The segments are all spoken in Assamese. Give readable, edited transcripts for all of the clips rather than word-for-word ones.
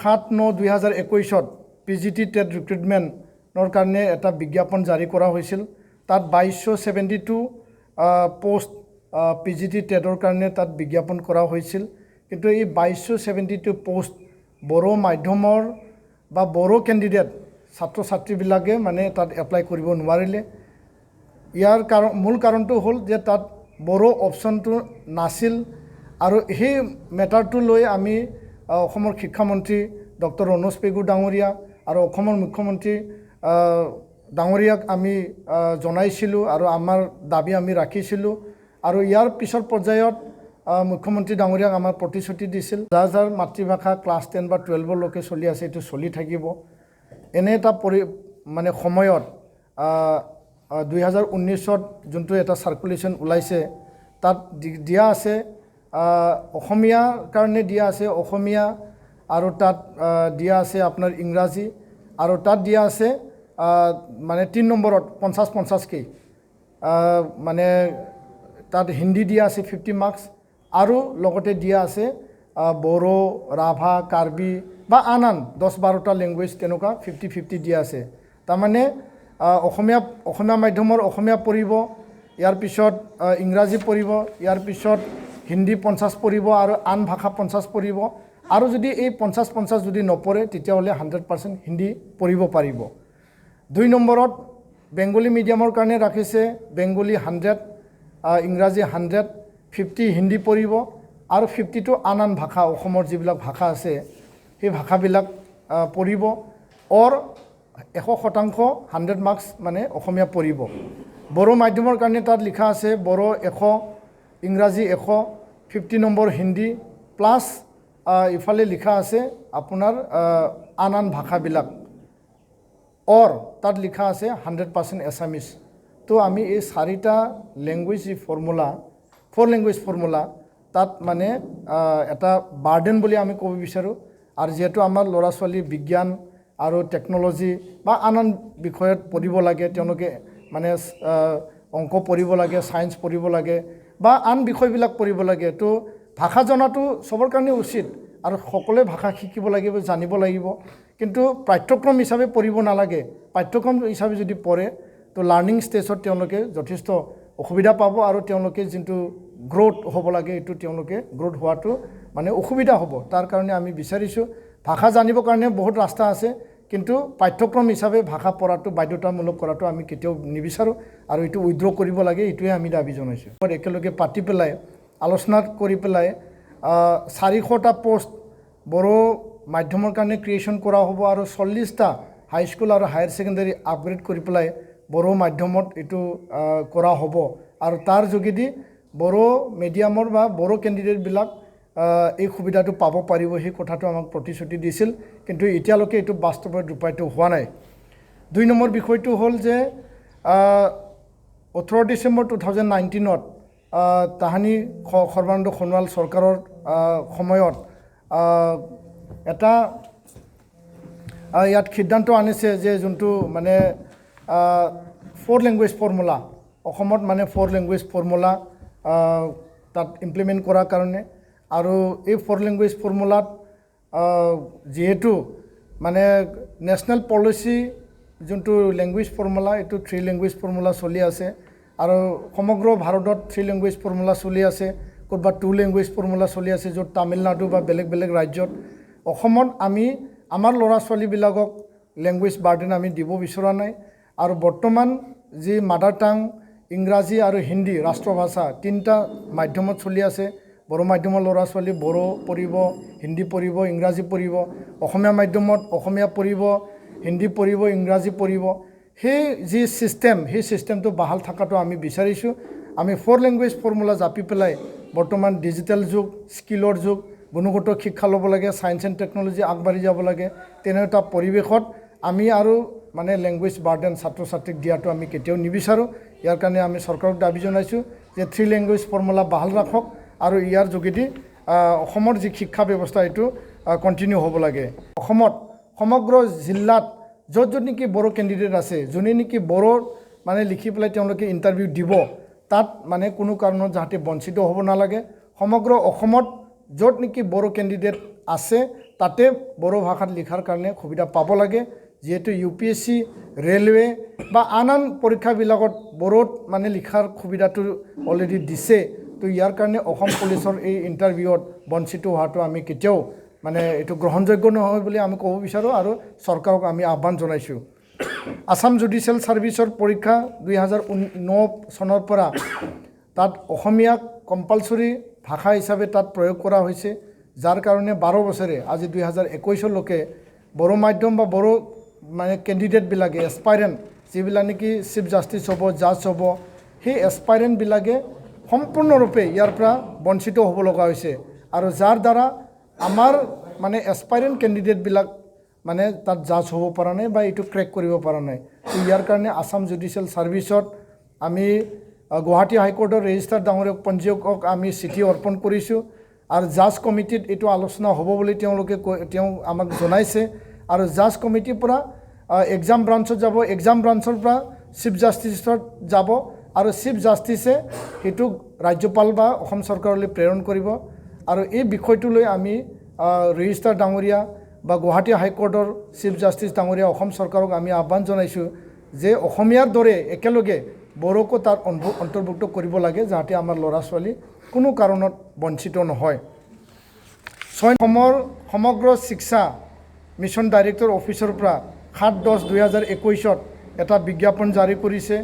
7/9/2021 PGT টেট ৰিক্ৰুটমেণ্টৰ কাৰণে এটা বিজ্ঞাপন জাৰি কৰা হৈছিল। তাত 2272 পোষ্ট PGT টেটৰ কাৰণে তাত বিজ্ঞাপন কৰা হৈছিল। কিন্তু এই 2272 পোষ্ট বড়ো মাধ্যমৰ বা বড়ো কেণ্ডিডেট ছাত্ৰ ছাত্ৰীবিলাকে মানে তাত এপ্লাই কৰিব নোৱাৰিলে। ইয়াৰ মূল কাৰণটো হ'ল যে তাত বড়ো অপশ্যনটো নাছিল আৰু সেই মেটাৰটো লৈ আমি অসমৰ শিক্ষামন্ত্ৰী ডক্টৰ ৰণোজ পেগু ডাঙৰীয়া আৰু অসমৰ মুখ্যমন্ত্ৰী ডাঙৰীয়াক আমি জনাইছিলোঁ আৰু আমাৰ দাবী আমি ৰাখিছিলোঁ। আৰু ইয়াৰ পিছৰ পৰ্যায়ত মুখ্যমন্ত্ৰী ডাঙৰীয়াক আমাৰ প্ৰতিশ্ৰুতি দিছিল যাৰ মাতৃভাষা ক্লাছ 10 বা 12লৈকে চলি আছে এইটো চলি থাকিব। এনে এটা মানে সময়ত 2019ত যোনটো এটা চাৰ্কুলেশ্যন ওলাইছে তাত দিয়া আছে অসমীয়াৰ কাৰণে দিয়া আছে অসমীয়া আৰু তাত দিয়া আছে আপোনাৰ ইংৰাজী আৰু তাত দিয়া আছে মানে 3 নম্বৰত 50-50কে মানে তাত হিন্দী দিয়া আছে 50 মাৰ্কছ আৰু লগতে দিয়া আছে বড়ো ৰাভা কাৰ্বি বা আন 10-12টা লেংগুৱেজ তেনেকুৱা 50-50 দিয়া আছে। তাৰমানে অসমীয়া মাধ্যমৰ অসমীয়া পঢ়িব, ইয়াৰ পিছত ইংৰাজী পঢ়িব, ইয়াৰ পিছত হিন্দী 50 পঢ়িব আৰু আন ভাষা 50 পঢ়িব আৰু যদি এই 50-50 যদি নপঢ়ে তেতিয়াহ'লে 100% হিন্দী পঢ়িব পাৰিব। 2 নম্বৰত বেংগলী মিডিয়ামৰ কাৰণে ৰাখিছে বেংগলী 100, ইংৰাজী 100, 50 হিন্দী পঢ়িব আৰু 50টো আন ভাষা অসমৰ যিবিলাক ভাষা আছে সেই ভাষাবিলাক পঢ়িব। 100% 100 মাৰ্কছ মানে অসমীয়া পঢ়িব। বড়ো মাধ্যমৰ কাৰণে তাত লিখা আছে বড়ো 100, ইংৰাজী 100, 50 নম্বৰ হিন্দী প্লাছ ইফালে লিখা আছে আপোনাৰ আন ভাষাবিলাক তাত লিখা আছে 100% এছামিছ। তো আমি এই 4টা লেংগুৱেজ যি ফৰ্মুলা 4 লেংগুৱেজ ফৰ্মুলা তাত মানে এটা বাৰ্ডেন বুলি আমি ক'ব বিচাৰোঁ। আৰু যিহেতু আমাৰ ল'ৰা ছোৱালী বিজ্ঞান আৰু টেকন'লজি বা আন বিষয়ত পঢ়িব লাগে, তেওঁলোকে মানে অংক পঢ়িব লাগে, ছায়েন্স পঢ়িব লাগে বা আন বিষয়বিলাক পঢ়িব লাগে। তো ভাষা জনাটো চবৰ কাৰণে উচিত আৰু সকলোৱে ভাষা শিকিব লাগিব, জানিব লাগিব। কিন্তু পাঠ্যক্ৰম হিচাপে পঢ়িব নালাগে। পাঠ্যক্ৰম হিচাপে যদি পঢ়ে তো লাৰ্ণিং ষ্টেজত তেওঁলোকে যথেষ্ট অসুবিধা পাব আৰু তেওঁলোকে যোনটো গ্ৰ'থ হ'ব লাগে এইটো তেওঁলোকে গ্ৰ'থ হোৱাটো মানে অসুবিধা হ'ব। তাৰ কাৰণে আমি বিচাৰিছোঁ ভাষা জানিবৰ কাৰণে বহুত ৰাস্তা আছে, কিন্তু পাঠ্যক্ৰম হিচাপে ভাষা পঢ়াটো বাধ্যতামূলক কৰাটো আমি কেতিয়াও নিবিচাৰোঁ আৰু এইটো উইথড্ৰ কৰিব লাগে, এইটোৱে আমি দাবী জনাইছোঁ। একেলগে পাতি পেলাই আলোচনা কৰি পেলাই 400টা পোষ্ট বড়ো মাধ্যমৰ কাৰণে ক্ৰিয়েশ্যন কৰা হ'ব আৰু 40টা হাইস্কুল আৰু হায়াৰ ছেকেণ্ডাৰী আপগ্ৰেড কৰি পেলাই বড়ো মাধ্যমত এইটো কৰা হ'ব আৰু তাৰ যোগেদি বড়ো মিডিয়ামৰ বা বড়ো কেণ্ডিডেটবিলাক এই সুবিধাটো পাব পাৰিব, সেই কথাটো আমাক প্ৰতিশ্ৰুতি দিছিল। কিন্তু এতিয়ালৈকে এইটো বাস্তৱত ৰূপায়িত হোৱা নাই। 2 নম্বৰ বিষয়টো হ'ল যে 18 ডিচেম্বৰ 2019ত তাহানি সৰ্বানন্দ সোণোৱাল চৰকাৰৰ সময়ত এটা ইয়াত সিদ্ধান্ত আনিছে যে যোনটো মানে 4 লেংগুৱেজ ফৰ্মুলা অসমত মানে 4 লেংগুৱেজ ফৰ্মুলা তাত ইমপ্লিমেণ্ট কৰাৰ কাৰণে আৰু এই 4 লেংগুৱেজ ফৰ্মুলাত যেহেতু মানে নেশ্যনেল পলিচি যোনটো লেংগুৱেজ ফৰ্মুলা এইটো 3 লেংগুৱেজ ফৰ্মুলা চলি আছে আৰু সমগ্ৰ ভাৰতত 3 লেংগুৱেজ ফৰ্মুলা চলি আছে, ক'ৰবাত 2 লেংগুৱেজ ফৰ্মুলা চলি আছে য'ত তামিলনাডু বা বেলেগ ৰাজ্যত। অসমত আমি আমাৰ ল'ৰা ছোৱালীবিলাকক লেংগুৱেজ বাৰ্ডেন আমি দিব বিচৰা নাই আৰু বৰ্তমান যি মাদাৰ টাং ইংৰাজী আৰু হিন্দী ৰাষ্ট্ৰভাষা 3টা মাধ্যমত চলি আছে। বড়ো মাধ্যমৰ ল'ৰা ছোৱালী বড়ো পঢ়িব, হিন্দী পঢ়িব, ইংৰাজী পঢ়িব, অসমীয়া মাধ্যমত অসমীয়া পঢ়িব, হিন্দী পঢ়িব, ইংৰাজী পঢ়িব। সেই যি ছিষ্টেম সেই ছিষ্টেমটো বাহাল থকাটো আমি বিচাৰিছোঁ। আমি 4 লেংগুৱেজ ফৰ্মুলা জাপি পেলাই বৰ্তমান ডিজিটেল যুগ, স্কিলৰ যুগ, গুণগত শিক্ষা ল'ব লাগে, ছায়েন্স এণ্ড টেকন'লজি আগবাঢ়ি যাব লাগে। তেনে এটা পৰিৱেশত আমি আৰু মানে লেংগুৱেজ বাৰ্ডেন ছাত্ৰ ছাত্ৰীক দিয়াটো আমি কেতিয়াও নিবিচাৰোঁ। ইয়াৰ কাৰণে আমি চৰকাৰক দাবী জনাইছোঁ যে 3 লেংগুৱেজ ফৰ্মুলা বাহাল ৰাখক আৰু ইয়াৰ যোগেদি অসমৰ যি শিক্ষা ব্যৱস্থা এইটো কণ্টিনিউ হ'ব লাগে। অসমত সমগ্ৰ জিলাত য'ত নেকি বড়ো কেণ্ডিডেট আছে, যোনে নেকি বড়ো মানে লিখি পেলাই তেওঁলোকে ইণ্টাৰভিউ দিব, তাত মানে কোনো কাৰণত যাতে বঞ্চিত হ'ব নালাগে। সমগ্ৰ অসমত য'ত নেকি বড়ো কেণ্ডিডেট আছে তাতে বড়ো ভাষাত লিখাৰ কাৰণে সুবিধা পাব লাগে যেহেতু UPSC ৰেলৱে বা আন পৰীক্ষাবিলাকত বড়োত মানে লিখাৰ সুবিধাটো অলৰেডি দিছে তো ইয়াৰ কাৰণে অসম পুলিচৰ এই ইণ্টাৰভিউত বঞ্চিত হোৱাটো আমি কেতিয়াও মানে এইটো গ্ৰহণযোগ্য নহয় বুলি আমি ক'ব বিচাৰোঁ আৰু চৰকাৰক আমি আহ্বান জনাইছোঁ আসাম জুডিচিয়েল সাৰ্ভিচৰ পৰীক্ষা 2009 চনৰ পৰা তাত অসমীয়াক কম্পালসৰি ভাষা হিচাপে তাত প্ৰয়োগ কৰা হৈছে যাৰ কাৰণে 12 বছৰে আজি 2021 লৈকে বড়ো মাধ্যম বা বড়ো মানে কেণ্ডিডেটবিলাকে এছপাইৰেণ্ট যিবিলাক নেকি চিফ জাষ্টিছ হ'ব জাজ হ'ব সেই এছপাইৰেণ্টবিলাকে সম্পূৰ্ণৰূপে ইয়াৰ পৰা বঞ্চিত হ'ব লগা হৈছে আৰু যাৰ দ্বাৰা আমাৰ মানে এছপাইৰেণ্ট কেণ্ডিডেটবিলাক মানে তাত জাজ হ'ব পৰা নাই বা এইটো ক্ৰেক কৰিব পৰা নাই তো ইয়াৰ কাৰণে আসাম জুডিচিয়েল সাৰ্ভিচত আমি গুৱাহাটী হাইকোৰ্টৰ ৰেজিষ্ট্ৰাৰ ডাঙৰীয়াক পঞ্জীয়কক আমি চিঠি অৰ্পণ কৰিছোঁ আৰু জাজ কমিটিত এইটো আলোচনা হ'ব বুলি তেওঁ আমাক জনাইছে আৰু জাজ কমিটিৰ পৰা এক্সাম ব্ৰাঞ্চত যাব এক্সাম ব্ৰাঞ্চৰ পৰা চিফ জাষ্টিছত যাব আৰু চিফ জাষ্টিছে সেইটো ৰাজ্যপাল বা অসম চৰকাৰলৈ প্ৰেৰণ কৰিব আৰু এই বিষয়টো লৈ আমি ৰেজিষ্ট্ৰাৰ ডাঙৰীয়া বা গুৱাহাটী হাইকোৰ্টৰ চিফ জাষ্টিছ ডাঙৰীয়া অসম চৰকাৰক আমি আহ্বান জনাইছোঁ যে অসমীয়াৰ দৰে একেলগে বড়োকো তাত অন্তৰ্ভুক্ত কৰিব লাগে যাতে আমাৰ ল'ৰা ছোৱালী কোনো কাৰণত বঞ্চিত নহয় সমগ্ৰ শিক্ষা মিছন ডাইৰেক্টৰ অফিচৰ পৰা 7/10/2021 এটা বিজ্ঞাপন জাৰি কৰিছে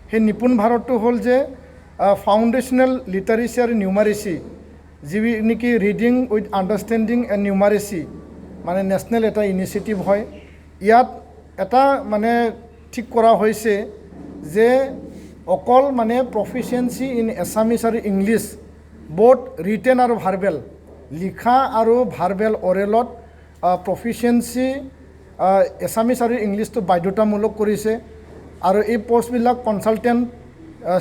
সেই নিপুণ ভাৰতটো হ'ল যে ফাউণ্ডেশ্যনেল লিটাৰেচি আৰু নিউমাৰেচি যি নেকি ৰিডিং উইথ আণ্ডাৰষ্টেণ্ডিং এণ্ড নিউমাৰেচি মানে নেশ্যনেল এটা ইনিচিয়েটিভ হয় ইয়াত এটা মানে ঠিক কৰা হৈছে যে অকল মানে প্ৰফিচিয়েঞ্চি ইন এছামিছ আৰু ইংলিছ বোথ ৰিটেন আৰু ভাৰ্বেল লিখা আৰু ভাৰ্বেল অৰেলত প্ৰফিচিয়েঞ্চি এছামিছ আৰু ইংলিছটো বাধ্যতামূলক কৰিছে আৰু এই পষ্টবিলাক consultant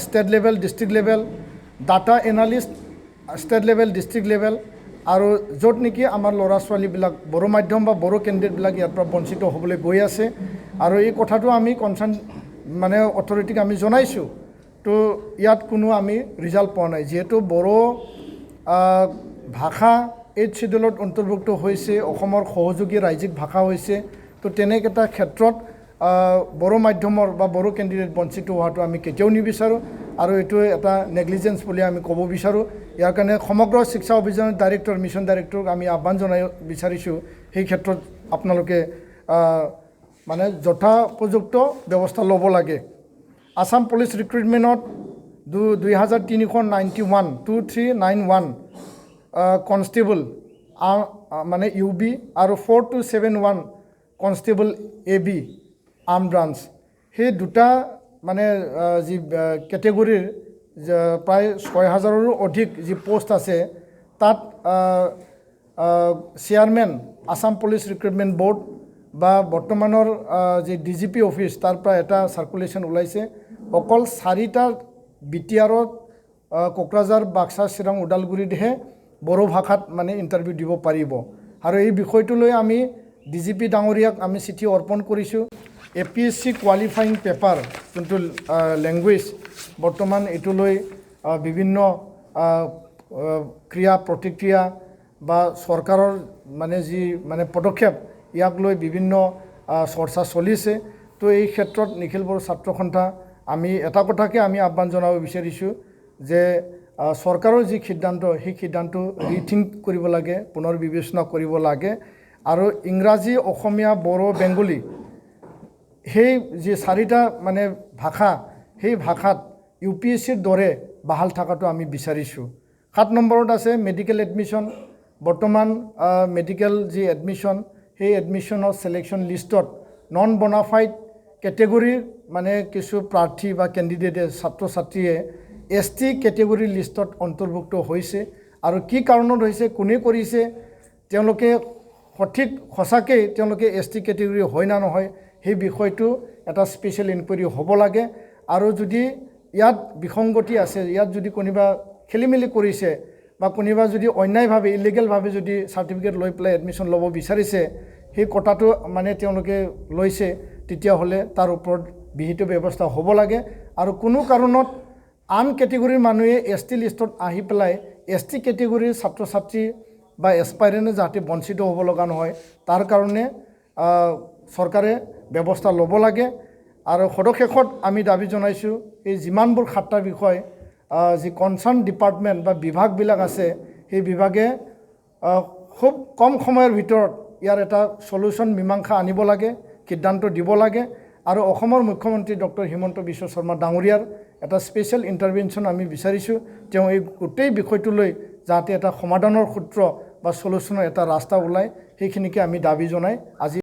state level district level data analyst state level district level আৰু য'ত নেকি আমাৰ ল'ৰা ছোৱালীবিলাক বড়ো মাধ্যম বা বড়ো কেণ্ডিডেটবিলাক ইয়াৰ পৰা বঞ্চিত হ'বলৈ গৈ আছে আৰু এই কথাটো আমি কনচাৰ্ণ মানে অথৰিটিক আমি জনাইছোঁ তো ইয়াত কোনো আমি ৰিজাল্ট পোৱা নাই যিহেতু বড়ো ভাষা 8th শিডিউলত অন্তৰ্ভুক্ত হৈছে অসমৰ সহযোগী ৰাজ্যিক ভাষা হৈছে তো তেনেকেইটা ক্ষেত্ৰত বড়ো মাধ্যমৰ বা বড়ো কেণ্ডিডেট বঞ্চিত হোৱাটো আমি কেতিয়াও নিবিচাৰোঁ আৰু এইটো এটা নেগলিজেঞ্চ বুলি আমি ক'ব বিচাৰোঁ ইয়াৰ কাৰণে সমগ্ৰ শিক্ষা অভিযানৰ ডাইৰেক্টৰ মিছন ডাইৰেক্টৰক আমি আহ্বান জনাই বিচাৰিছোঁ সেই ক্ষেত্ৰত আপোনালোকে মানে যথোপযুক্ত ব্যৱস্থা ল'ব লাগে আসাম পুলিচ ৰিক্ৰুইটমেণ্টত 2391 কনষ্টেবল মানে UB আৰু 4271 কনষ্টেবল AB আৰ্ম ব্ৰাঞ্চ সেই দুটা মানে যি কেটেগৰীৰ প্ৰায় 6000ৰো অধিক যি পোষ্ট আছে তাত chairman Assam police recruitment board বা বৰ্তমানৰ যি DGP অফিচ তাৰ পৰা এটা চাৰ্কুলেশ্যন ওলাইছে অকল 4টা BTRত কোকৰাঝাৰ বাক্সা চিৰাং ওদালগুৰিতহে বড়ো ভাষাত মানে ইণ্টাৰভিউ দিব পাৰিব আৰু এই বিষয়টো লৈ আমি DGP ডাঙৰীয়াক আমি চিঠি অৰ্পণ কৰিছোঁ APSC কোৱালিফাইং পেপাৰ যোনটো লেংগুৱেজ বৰ্তমান এইটো লৈ বিভিন্ন ক্ৰিয়া প্ৰতিক্ৰিয়া বা চৰকাৰৰ মানে যি মানে পদক্ষেপ ইয়াক লৈ বিভিন্ন চৰ্চা চলিছে তো এই ক্ষেত্ৰত নিখিল বড়ো ছাত্ৰ সন্থা আমি এটা কথাকে আমি আহ্বান জনাব বিচাৰিছোঁ যে চৰকাৰৰ যি সিদ্ধান্ত সেই সিদ্ধান্ত ৰিথিংক কৰিব লাগে পুনৰ বিবেচনা কৰিব লাগে আৰু ইংৰাজী অসমীয়া বড়ো বেংগলী সেই যি 4টা মানে ভাষা সেই ভাষাত UPSCৰ দৰে বাহাল থকাটো আমি বিচাৰিছোঁ 7 নম্বৰত আছে মেডিকেল এডমিশ্যন বৰ্তমান মেডিকেল যি এডমিশ্যন সেই এডমিশ্যনৰ সিলেকশ্যন লিষ্টত নন বনাফাইড কেটেগৰীৰ মানে কিছু প্ৰাৰ্থী বা কেণ্ডিডেটে ছাত্ৰ ছাত্ৰীয়ে ST কেটেগৰীৰ লিষ্টত অন্তৰ্ভুক্ত হৈছে আৰু কি কাৰণত হৈছে কোনে কৰিছে তেওঁলোকে সঠিক সঁচাকৈ তেওঁলোকে ST কেটেগৰী হয় না নহয় সেই বিষয়টো এটা স্পেচিয়েল ইনকুৱাৰী হ'ব লাগে আৰু যদি ইয়াত বিসংগতি আছে ইয়াত যদি কোনোবা খেলিমেলি কৰিছে বা কোনোবা যদি অন্যায়ভাৱে ইলিগেলভাৱে যদি চাৰ্টিফিকেট লৈ পেলাই এডমিশ্যন ল'ব বিচাৰিছে সেই কথাটো মানে তেওঁলোকে লৈছে তেতিয়াহ'লে তাৰ ওপৰত বিহিত ব্যৱস্থা হ'ব লাগে আৰু কোনো কাৰণত আন কেটেগৰীৰ মানুহে ST লিষ্টত আহি পেলাই ST কেটেগৰীৰ ছাত্ৰ ছাত্ৰী বা এছপাইৰেণ্টে যাতে বঞ্চিত হ'ব লগা নহয় তাৰ কাৰণে চৰকাৰে ব্যৱস্থা ল'ব লাগে আৰু সদশেষত আমি দাবী জনাইছোঁ এই যিমানবোৰ 7টা বিষয় যি কনচাৰ্ণ ডিপাৰ্টমেণ্ট বা বিভাগবিলাক আছে সেই বিভাগে খুব কম সময়ৰ ভিতৰত ইয়াৰ এটা সলিউশ্যন মীমাংসা আনিব লাগে সিদ্ধান্ত দিব লাগে আৰু অসমৰ মুখ্যমন্ত্ৰী ডক্টৰ হিমন্ত বিশ্ব শৰ্মা ডাঙৰীয়াৰ এটা স্পেচিয়েল ইণ্টাৰভেনশ্যন আমি বিচাৰিছোঁ তেওঁ এই গোটেই বিষয়টোলৈ যাতে এটা সমাধানৰ সূত্ৰ বা সলিউশ্যনৰ এটা ৰাস্তা ওলায় সেইখিনিকে আমি দাবী জনাই আজি